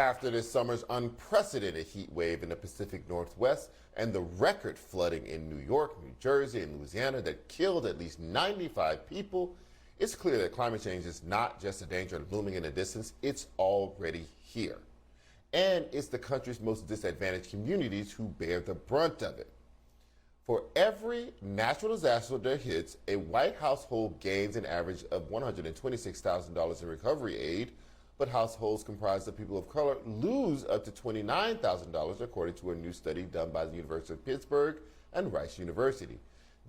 After this summer's unprecedented heat wave in the Pacific Northwest and the record flooding in New York, New Jersey, and Louisiana that killed at least 95 people, it's clear that climate change is not just a danger looming in the distance, it's already here. And it's the country's most disadvantaged communities who bear the brunt of it. For every natural disaster that hits, a white household gains an average of $126,000 in recovery aid, but households comprised of people of color lose up to $29,000, according to a new study done by the University of Pittsburgh and Rice University.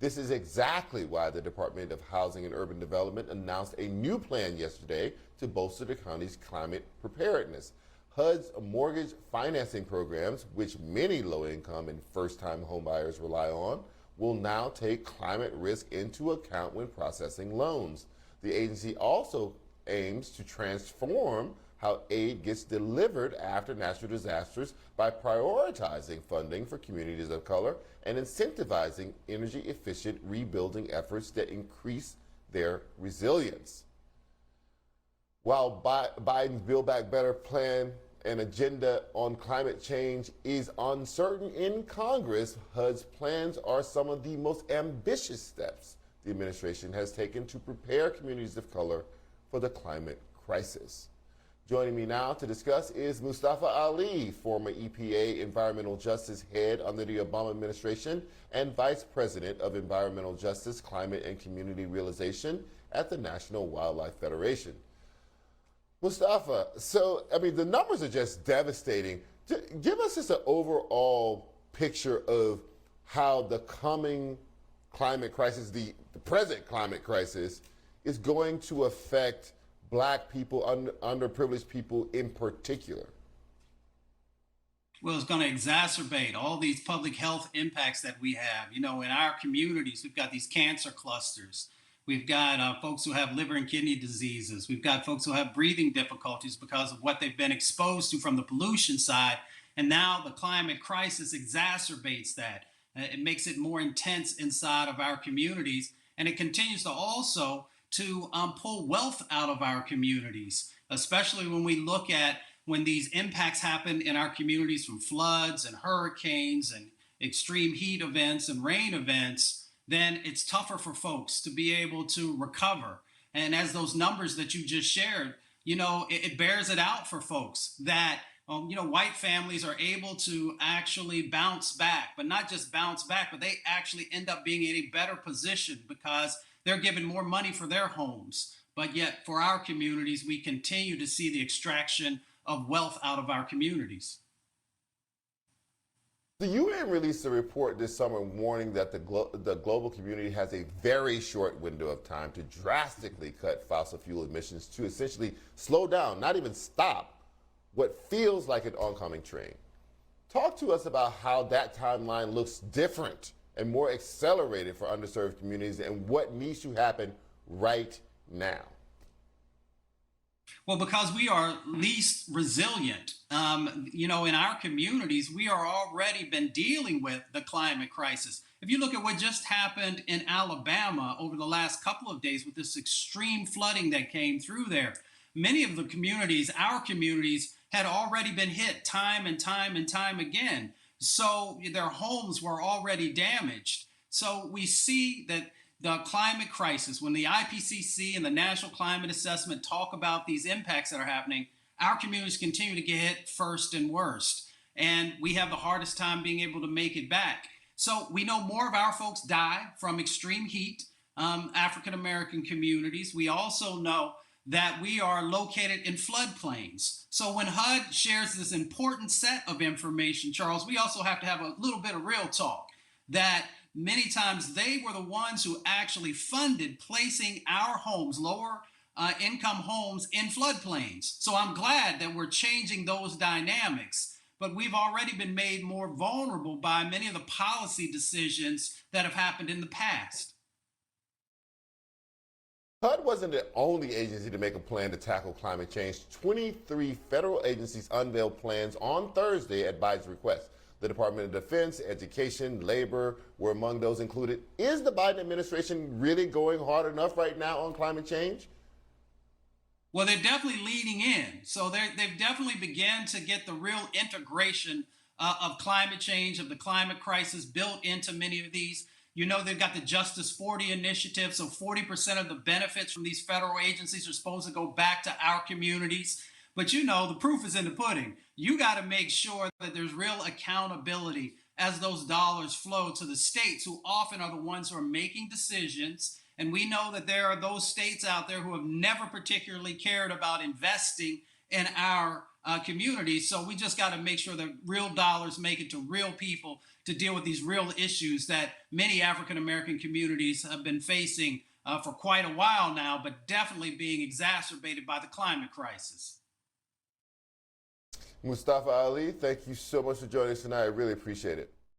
This is exactly why the Department of Housing and Urban Development announced a new plan yesterday to bolster the county's climate preparedness. HUD's mortgage financing programs, which many low-income and first-time homebuyers rely on, will now take climate risk into account when processing loans. The agency also aims to transform how aid gets delivered after natural disasters by prioritizing funding for communities of color and incentivizing energy-efficient rebuilding efforts that increase their resilience. While Biden's Build Back Better plan and agenda on climate change is uncertain in Congress, HUD's plans are some of the most ambitious steps the administration has taken to prepare communities of color for the climate crisis. Joining me now to discuss is Mustafa Ali, former EPA Environmental Justice Head under the Obama administration and Vice President of Environmental Justice, Climate, and Community Realization at the National Wildlife Federation. Mustafa, the numbers are just devastating. Give us just an overall picture of how the coming climate crisis, the present climate crisis, is going to affect Black people, underprivileged people in particular. Well, it's going to exacerbate all these public health impacts that we have. You know, in our communities, we've got these cancer clusters. We've got folks who have liver and kidney diseases. We've got folks who have breathing difficulties because of what they've been exposed to from the pollution side. And now the climate crisis exacerbates that. It makes it more intense inside of our communities. And it continues to also to pull wealth out of our communities, especially when we look at when these impacts happen in our communities from floods and hurricanes and extreme heat events and rain events, then it's tougher for folks to be able to recover. And as those numbers that you just shared, you know, it bears it out for folks that, white families are able to actually bounce back, but not just bounce back, but they actually end up being in a better position because they're given more money for their homes. But yet for our communities, we continue to see the extraction of wealth out of our communities. The UN released a report this summer warning that the global community has a very short window of time to drastically cut fossil fuel emissions to essentially slow down, not even stop, what feels like an oncoming train. Talk to us about how that timeline looks different and more accelerated for underserved communities and what needs to happen right now. Well, because we are least resilient, in our communities, we are already been dealing with the climate crisis. If you look at what just happened in Alabama over the last couple of days with this extreme flooding that came through there, many of the communities, our communities, had already been hit time and time and time again. So their homes were already damaged. So we see that the climate crisis, when the IPCC and the National Climate Assessment talk about these impacts that are happening, our communities continue to get hit first and worst. And we have the hardest time being able to make it back. So we know more of our folks die from extreme heat, African-American communities. We also know that we are located in floodplains. So when HUD shares this important set of information, Charles, we also have to have a little bit of real talk that many times they were the ones who actually funded placing our homes, lower income homes, in floodplains. So I'm glad that we're changing those dynamics, but we've already been made more vulnerable by many of the policy decisions that have happened in the past. HUD wasn't the only agency to make a plan to tackle climate change. 23 federal agencies unveiled plans on Thursday at Biden's request. The Department of Defense, Education, Labor were among those included. Is the Biden administration really going hard enough right now on climate change? Well, they're definitely leading in. So they've definitely began to get the real integration of climate change, of the climate crisis built into many of these. You know, they've got the Justice 40 initiative. So 40% of the benefits from these federal agencies are supposed to go back to our communities. But you know, the proof is in the pudding. You got to make sure that there's real accountability as those dollars flow to the states, who often are the ones who are making decisions. And we know that there are those states out there who have never particularly cared about investing in our communities. So we just got to make sure that real dollars make it to real people to deal with these real issues that many African American communities have been facing for quite a while now, but definitely being exacerbated by the climate crisis. Mustafa Ali, thank you so much for joining us tonight. I really appreciate it.